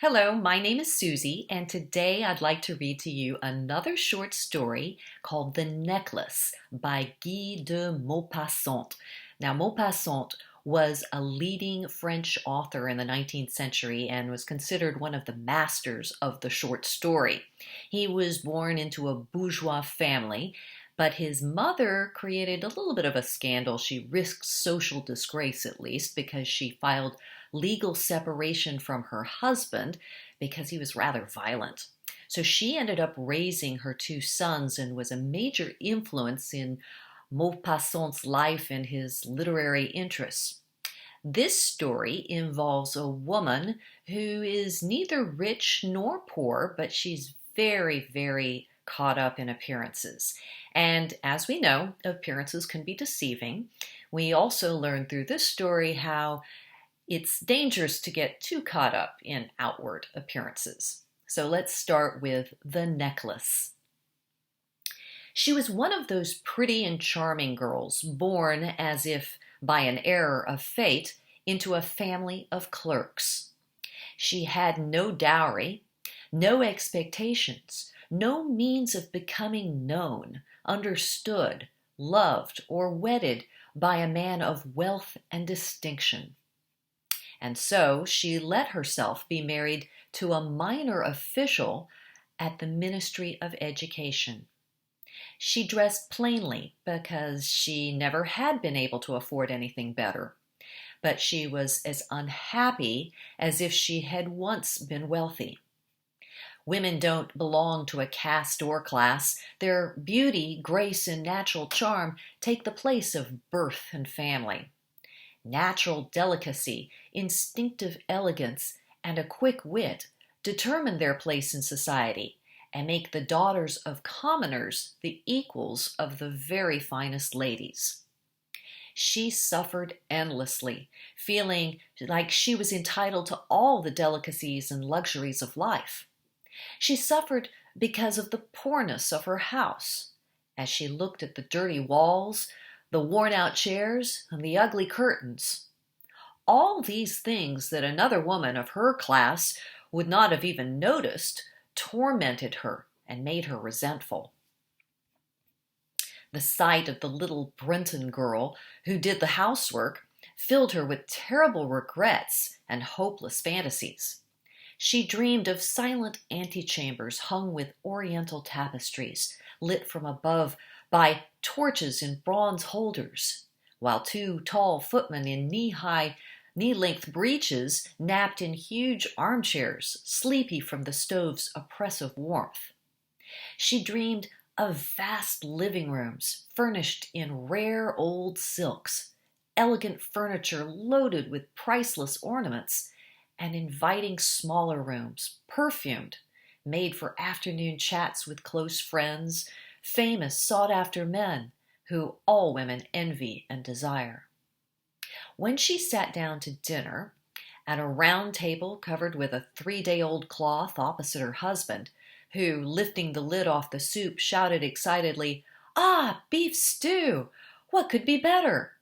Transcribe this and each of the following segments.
Hello, my name is Susie, and today I'd like to read to you another short story called The Necklace by Guy de Maupassant. Now, Maupassant was a leading French author in the 19th century and was considered one of the masters of the short story. He was born into a bourgeois family, but his mother created a little bit of a scandal. She risked social disgrace, at least, because she filed legal separation from her husband because he was rather violent. So she ended up raising her two sons and was a major influence in Maupassant's life and his literary interests. This story involves a woman who is neither rich nor poor, but she's very, very caught up in appearances. And as we know, appearances can be deceiving. We also learn through this story how it's dangerous to get too caught up in outward appearances. So let's start with The Necklace. She was one of those pretty and charming girls, born as if by an error of fate into a family of clerks. She had no dowry, no expectations, no means of becoming known, understood, loved, or wedded by a man of wealth and distinction. And so she let herself be married to a minor official at the Ministry of Education. She dressed plainly because she never had been able to afford anything better, but she was as unhappy as if she had once been wealthy. Women don't belong to a caste or class. Their beauty, grace, and natural charm take the place of birth and family. Natural delicacy, instinctive elegance, and a quick wit determine their place in society and make the daughters of commoners the equals of the very finest ladies. She suffered endlessly, feeling like she was entitled to all the delicacies and luxuries of life. She suffered because of the poorness of her house. As she looked at the dirty walls, the worn-out chairs, and the ugly curtains. All these things that another woman of her class would not have even noticed tormented her and made her resentful. The sight of the little Brenton girl who did the housework filled her with terrible regrets and hopeless fantasies. She dreamed of silent antechambers hung with oriental tapestries, lit from above by torches in bronze holders, while two tall footmen in knee-length breeches napped in huge armchairs, sleepy from the stove's oppressive warmth. She dreamed of vast living rooms furnished in rare old silks, elegant furniture loaded with priceless ornaments, and inviting smaller rooms, perfumed, made for afternoon chats with close friends, famous, sought-after men who all women envy and desire. When she sat down to dinner, at a round table covered with a 3-day-old cloth opposite her husband, who, lifting the lid off the soup, shouted excitedly, "Ah, beef stew! What could be better?"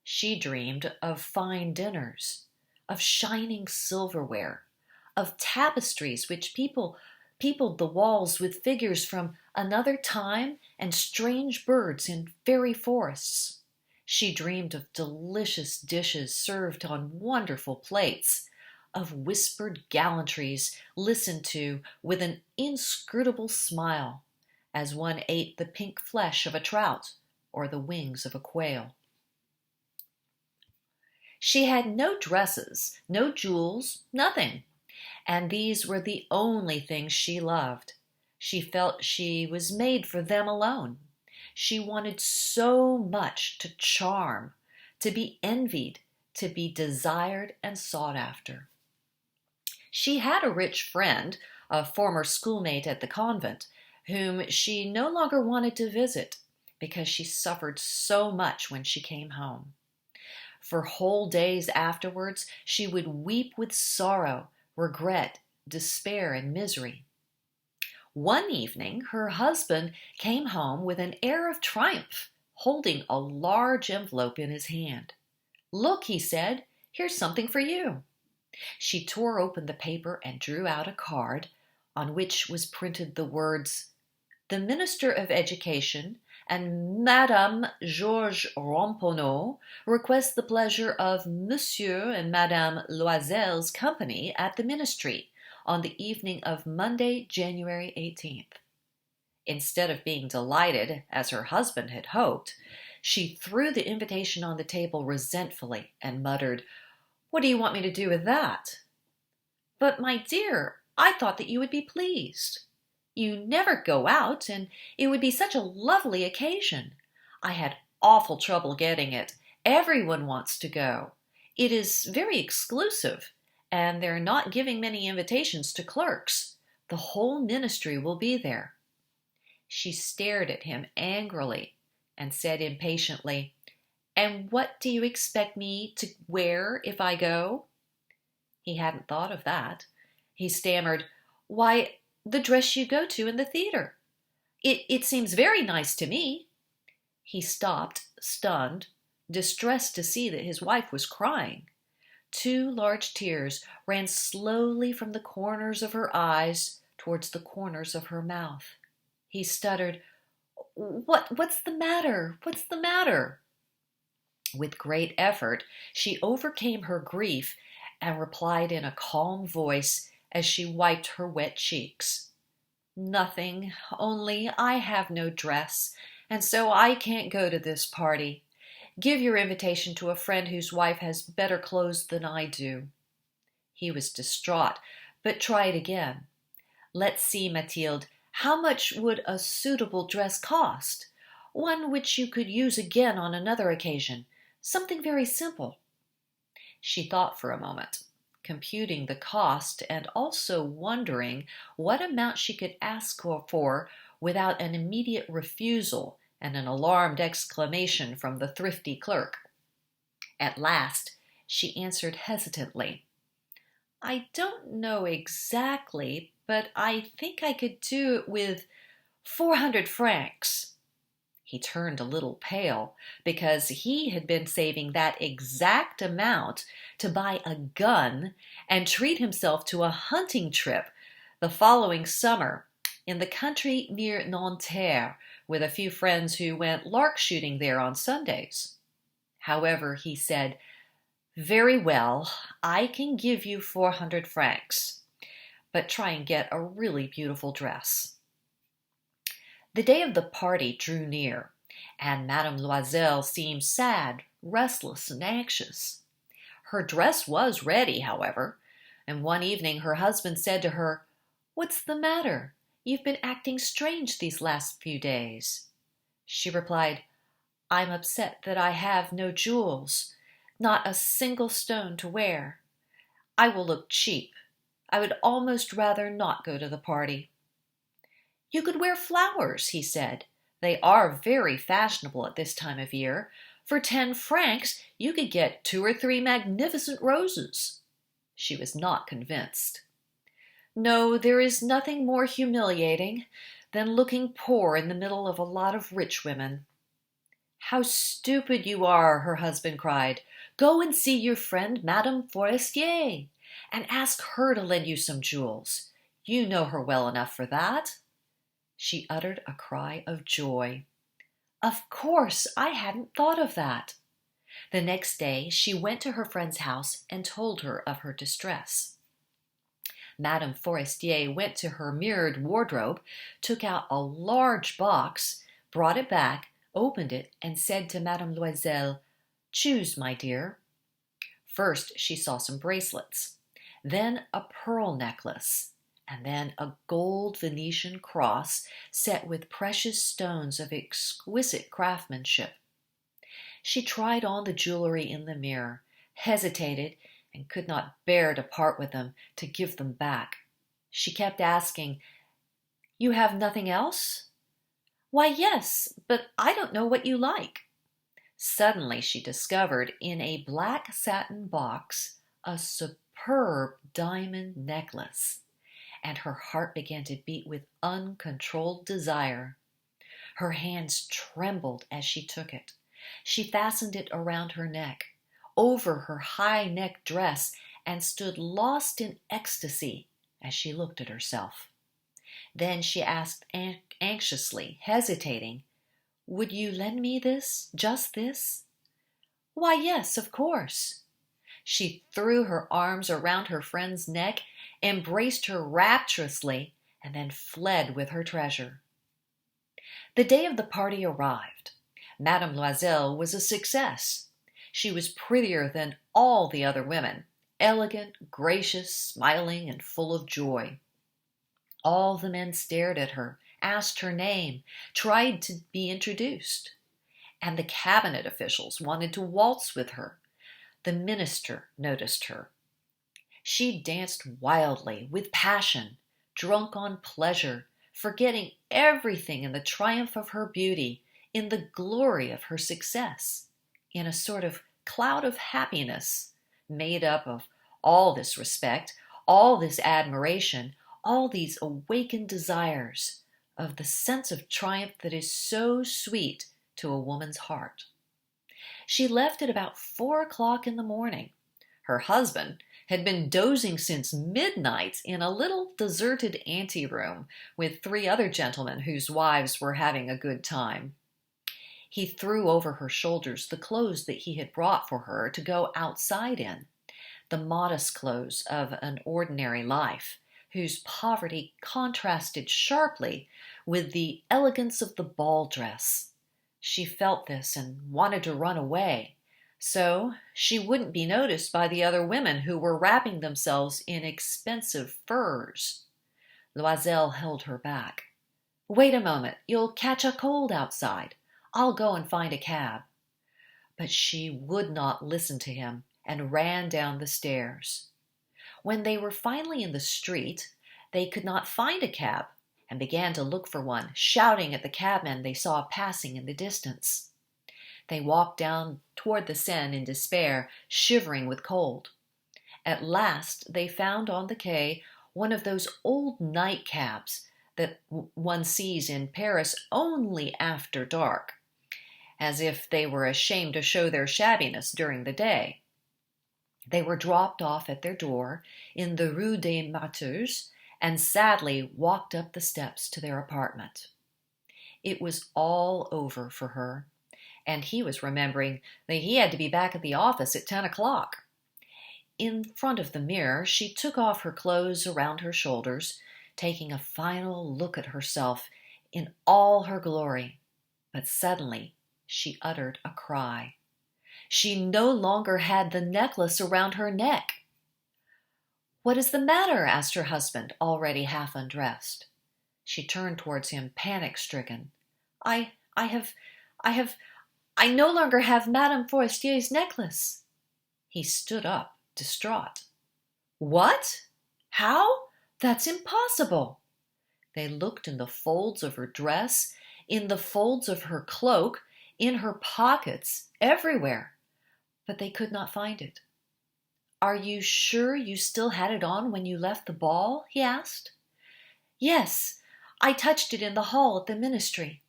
She dreamed of fine dinners, of shining silverware, of tapestries which peopled the walls with figures from another time and strange birds in fairy forests. She dreamed of delicious dishes served on wonderful plates, of whispered gallantries listened to with an inscrutable smile, as one ate the pink flesh of a trout or the wings of a quail. She had no dresses, no jewels, nothing. And these were the only things she loved. She felt she was made for them alone. She wanted so much to charm, to be envied, to be desired and sought after. She had a rich friend, a former schoolmate at the convent, whom she no longer wanted to visit because she suffered so much when she came home. For whole days afterwards, she would weep with sorrow, regret, despair, and misery. One evening, her husband came home with an air of triumph, holding a large envelope in his hand. "Look," he said, "here's something for you." She tore open the paper and drew out a card on which was printed the words, "The Minister of Education and Madame Georges Ramponneau request the pleasure of Monsieur and Madame Loisel's company at the Ministry on the evening of Monday, January 18th. Instead of being delighted, as her husband had hoped, she threw the invitation on the table resentfully and muttered, "What do you want me to do with that?" "But, my dear, I thought that you would be pleased. You never go out, and it would be such a lovely occasion. I had awful trouble getting it. Everyone wants to go. It is very exclusive, and they're not giving many invitations to clerks. The whole ministry will be there." She stared at him angrily and said impatiently, "And what do you expect me to wear if I go?" He hadn't thought of that. He stammered, "Why, the dress you go to in the theater. It seems very nice to me." He stopped, stunned, distressed to see that his wife was crying. 2 large tears ran slowly from the corners of her eyes towards the corners of her mouth. He stuttered, What's the matter? What's the matter?" With great effort, she overcame her grief and replied in a calm voice as she wiped her wet cheeks, "Nothing, only I have no dress, and so I can't go to this party. Give your invitation to a friend whose wife has better clothes than I do." He was distraught, but tried again. "Let's see, Mathilde, how much would a suitable dress cost? One which you could use again on another occasion. Something very simple." She thought for a moment, computing the cost and also wondering what amount she could ask for without an immediate refusal and an alarmed exclamation from the thrifty clerk. At last, she answered hesitantly, "I don't know exactly, but I think I could do it with 400 francs. He turned a little pale because he had been saving that exact amount to buy a gun and treat himself to a hunting trip the following summer in the country near Nanterre with a few friends who went lark shooting there on Sundays. However, he said, "Very well, I can give you 400 francs, but try and get a really beautiful dress." The day of the party drew near, and Madame Loisel seemed sad, restless, and anxious. Her dress was ready, however, and one evening her husband said to her, "What's the matter? You've been acting strange these last few days." She replied, "I'm upset that I have no jewels, not a single stone to wear. I will look cheap. I would almost rather not go to the party." "You could wear flowers," he said. "They are very fashionable at this time of year. For 10 francs you could get 2 or 3 magnificent roses." She was not convinced. "No, there is nothing more humiliating than looking poor in the middle of a lot of rich women." "How stupid you are," her husband cried. "Go and see your friend Madame Forestier, and ask her to lend you some jewels. You know her well enough for that." She uttered a cry of joy. "Of course, I hadn't thought of that." The next day she went to her friend's house and told her of her distress. Madame Forestier went to her mirrored wardrobe, took out a large box, brought it back, opened it, and said to Madame Loisel, "Choose, my dear." First she saw some bracelets, then a pearl necklace, and then a gold Venetian cross set with precious stones of exquisite craftsmanship. She tried on the jewelry in the mirror, hesitated, and could not bear to part with them, to give them back. She kept asking, "You have nothing else?" "Why, yes, but I don't know what you like." Suddenly she discovered in a black satin box a superb diamond necklace, and her heart began to beat with uncontrolled desire. Her hands trembled as she took it. She fastened it around her neck, over her high-necked dress, and stood lost in ecstasy as she looked at herself. Then she asked anxiously, hesitating, "Would you lend me this, just this?" "Why, yes, of course." She threw her arms around her friend's neck, embraced her rapturously, and then fled with her treasure. The day of the party arrived. Madame Loisel was a success. She was prettier than all the other women, elegant, gracious, smiling, and full of joy. All the men stared at her, asked her name, tried to be introduced. And the cabinet officials wanted to waltz with her. The minister noticed her. She danced wildly, with passion, drunk on pleasure, forgetting everything in the triumph of her beauty, in the glory of her success, in a sort of cloud of happiness made up of all this respect, all this admiration, all these awakened desires, of the sense of triumph that is so sweet to a woman's heart. She left at about 4 o'clock in the morning. Her husband had been dozing since midnight in a little deserted anteroom with 3 other gentlemen whose wives were having a good time. He threw over her shoulders the clothes that he had brought for her to go outside in, the modest clothes of an ordinary life, whose poverty contrasted sharply with the elegance of the ball dress. She felt this and wanted to run away, so she wouldn't be noticed by the other women who were wrapping themselves in expensive furs. Loisel held her back. "Wait a moment, you'll catch a cold outside. I'll go and find a cab." But she would not listen to him and ran down the stairs. When they were finally in the street, they could not find a cab and began to look for one, shouting at the cabmen they saw passing in the distance. They walked down toward the Seine in despair, shivering with cold. At last they found on the quay one of those old night cabs that one sees in Paris only after dark, as if they were ashamed to show their shabbiness during the day. They were dropped off at their door in the Rue des Martyrs and sadly walked up the steps to their apartment. It was all over for her, and he was remembering that he had to be back at the office at 10 o'clock. In front of the mirror, she took off her clothes around her shoulders, taking a final look at herself in all her glory. But suddenly she uttered a cry. She no longer had the necklace around her neck. "What is the matter?" asked her husband, already half undressed. She turned towards him, panic-stricken. I no longer have Madame Forestier's necklace." He stood up, distraught. "What? How? That's impossible." They looked in the folds of her dress, in the folds of her cloak, in her pockets, everywhere, but they could not find it. "Are you sure you still had it on when you left the ball?" he asked. "Yes, I touched it in the hall at the ministry."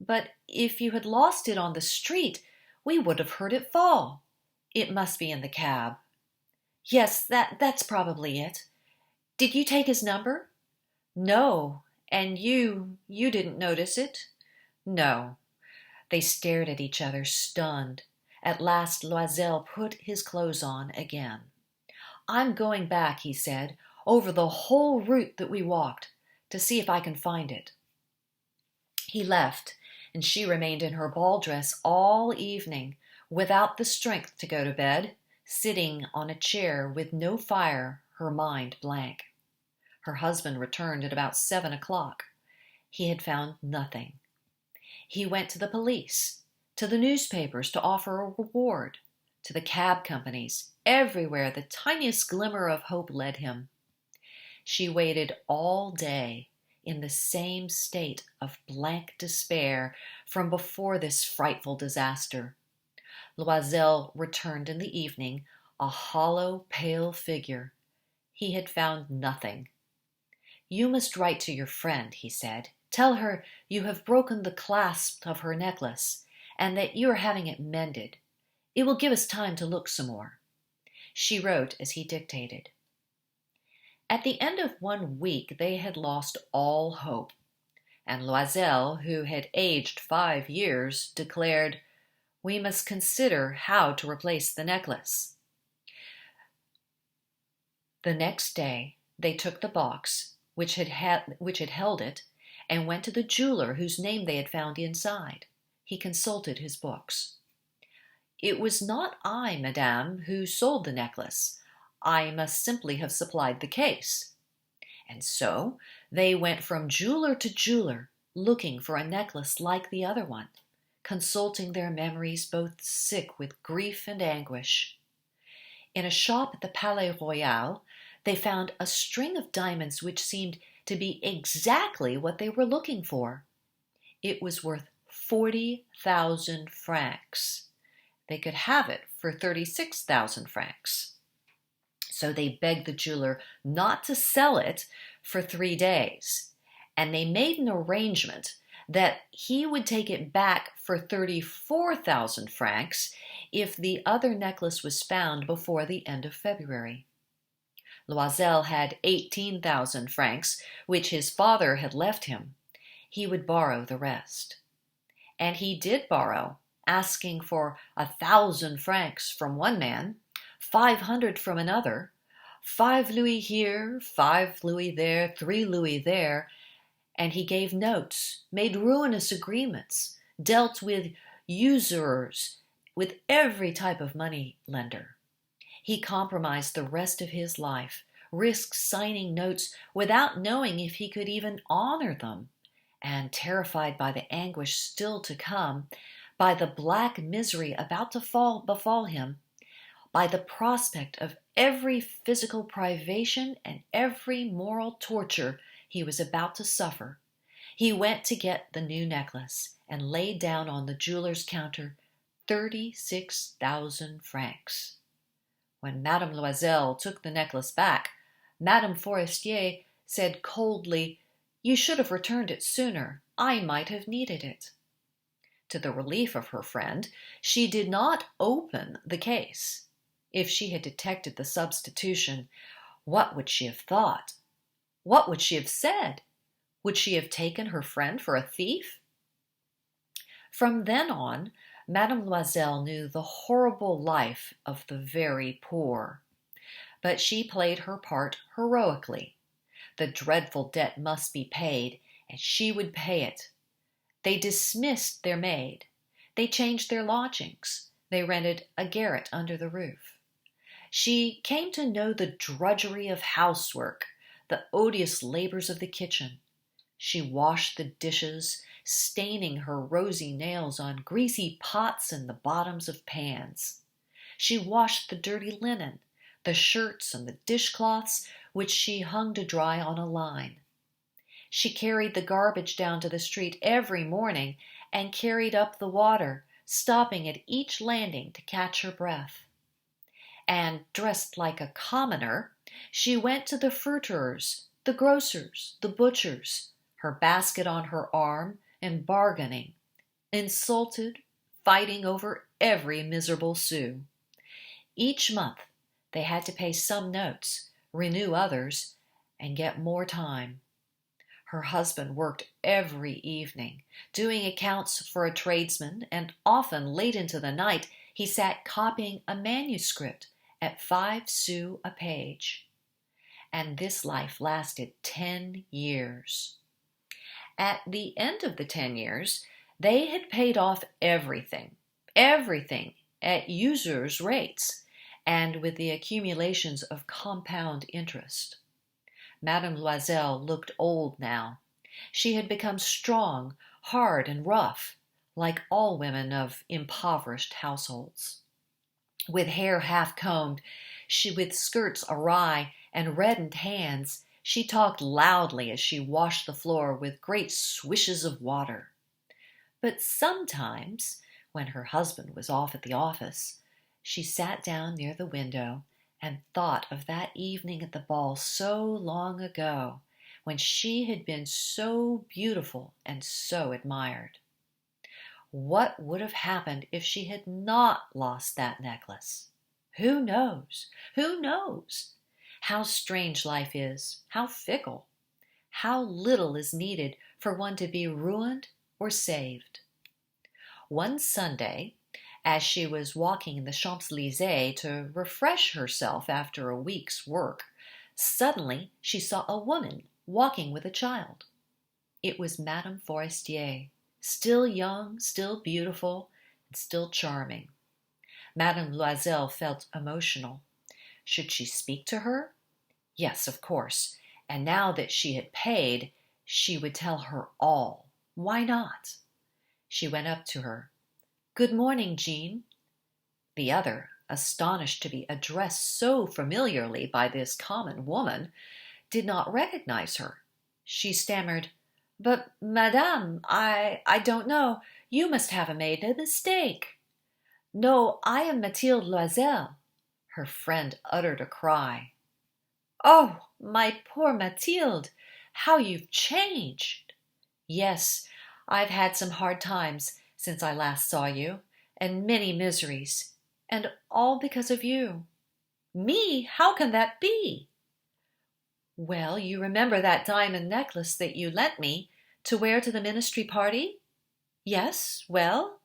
"But if you had lost it on the street, we would have heard it fall." "It must be in the cab." "Yes, that's probably it. Did you take his number?" "No. And you didn't notice it?" "No." They stared at each other, stunned. At last Loisel put his clothes on again. "I'm going back," he said, "over the whole route that we walked, to see if I can find it." He left, and she remained in her ball dress all evening, without the strength to go to bed, sitting on a chair with no fire, her mind blank. Her husband returned at about 7 o'clock. He had found nothing. He went to the police, to the newspapers to offer a reward, to the cab companies. Everywhere the tiniest glimmer of hope led him. She waited all day in the same state of blank despair from before this frightful disaster. Loisel returned in the evening, a hollow, pale figure. He had found nothing. "You must write to your friend," he said. "Tell her you have broken the clasp of her necklace and that you are having it mended. It will give us time to look some more." She wrote as he dictated. At the end of 1 week, they had lost all hope, and Loisel, who had aged 5 years, declared, "We must consider how to replace the necklace." The next day, they took the box, which had held it, and went to the jeweler whose name they had found inside. He consulted his books. "It was not I, madame, who sold the necklace. I must simply have supplied the case." And so they went from jeweler to jeweler, looking for a necklace like the other one, consulting their memories, both sick with grief and anguish. In a shop at the Palais Royal, they found a string of diamonds which seemed to be exactly what they were looking for. It was worth 40,000 francs. They could have it for 36,000 francs. So they begged the jeweler not to sell it for 3 days, and they made an arrangement that he would take it back for 34,000 francs if the other necklace was found before the end of February. Loisel had 18,000 francs, which his father had left him. He would borrow the rest. And he did borrow, asking for 1,000 francs from one man, 500 from another, 5 louis here, 5 louis there, 3 louis there, and he gave notes, made ruinous agreements, dealt with usurers, with every type of money lender. He compromised the rest of his life, risked signing notes without knowing if he could even honor them, and terrified by the anguish still to come, by the black misery about to befall him, by the prospect of every physical privation and every moral torture he was about to suffer, he went to get the new necklace and laid down on the jeweler's counter 36,000 francs. When Madame Loisel took the necklace back, Madame Forestier said coldly, "You should have returned it sooner. I might have needed it." To the relief of her friend, she did not open the case. If she had detected the substitution, what would she have thought? What would she have said? Would she have taken her friend for a thief? From then on, Madame Loisel knew the horrible life of the very poor. But she played her part heroically. The dreadful debt must be paid, and she would pay it. They dismissed their maid. They changed their lodgings. They rented a garret under the roof. She came to know the drudgery of housework, the odious labors of the kitchen. She washed the dishes, staining her rosy nails on greasy pots and the bottoms of pans. She washed the dirty linen, the shirts and the dishcloths which she hung to dry on a line. She carried the garbage down to the street every morning and carried up the water, stopping at each landing to catch her breath. And, dressed like a commoner, she went to the fruiterers, the grocers, the butchers, her basket on her arm, and bargaining, insulted, fighting over every miserable sou. Each month they had to pay some notes, renew others, and get more time. Her husband worked every evening, doing accounts for a tradesman, and often late into the night he sat copying a manuscript at 5 sous a page. And this life lasted 10 years. At the end of the 10 years, they had paid off everything at usurers' rates, and with the accumulations of compound interest. Madame Loisel looked old now. She had become strong, hard, and rough, like all women of impoverished households. With hair half-combed, with skirts awry and reddened hands, she talked loudly as she washed the floor with great swishes of water. But sometimes, when her husband was off at the office, she sat down near the window and thought of that evening at the ball so long ago, when she had been so beautiful and so admired. What would have happened if she had not lost that necklace? Who knows? Who knows? How strange life is, how fickle, how little is needed for one to be ruined or saved. One Sunday, as she was walking in the Champs-Élysées to refresh herself after a week's work, suddenly she saw a woman walking with a child. It was Madame Forestier, still young, still beautiful, and still charming. Madame Loisel felt emotional. Should she speak to her? Yes, of course. And now that she had paid, she would tell her all. Why not? She went up to her. Good morning, Jean. The other, astonished to be addressed so familiarly by this common woman, did not recognize her. She stammered, But, Madame, I don't know. You must have made a mistake. No, I am Mathilde Loisel. Her friend uttered a cry. Oh, my poor Mathilde, how you've changed. Yes, I've had some hard times since I last saw you, and many miseries, and all because of you. Me? How can that be? Well, you remember that diamond necklace that you lent me to wear to the ministry party? Yes, well,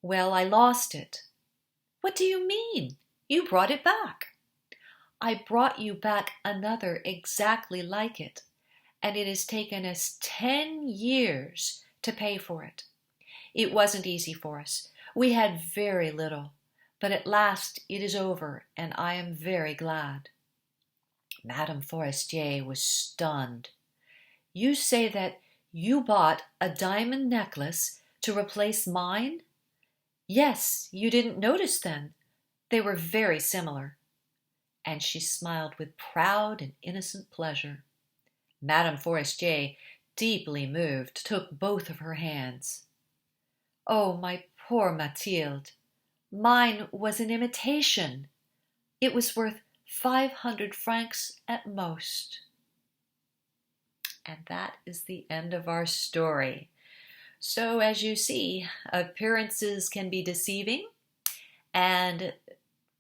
I lost it. What do you mean? You brought it back. I brought you back another exactly like it, and it has taken us 10 years to pay for it. It wasn't easy for us. We had very little, but at last it is over, and I am very glad. Madame Forestier was stunned. You say that you bought a diamond necklace to replace mine? Yes, you didn't notice then. They were very similar. And she smiled with proud and innocent pleasure. Madame Forestier, deeply moved, took both of her hands. Oh, my poor Mathilde! Mine was an imitation. It was worth 500 francs at most. And that is the end of our story. So, as you see, appearances can be deceiving, and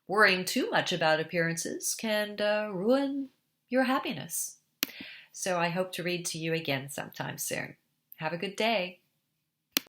worrying too much about appearances can ruin your happiness. So I hope to read to you again sometime soon. Have a good day.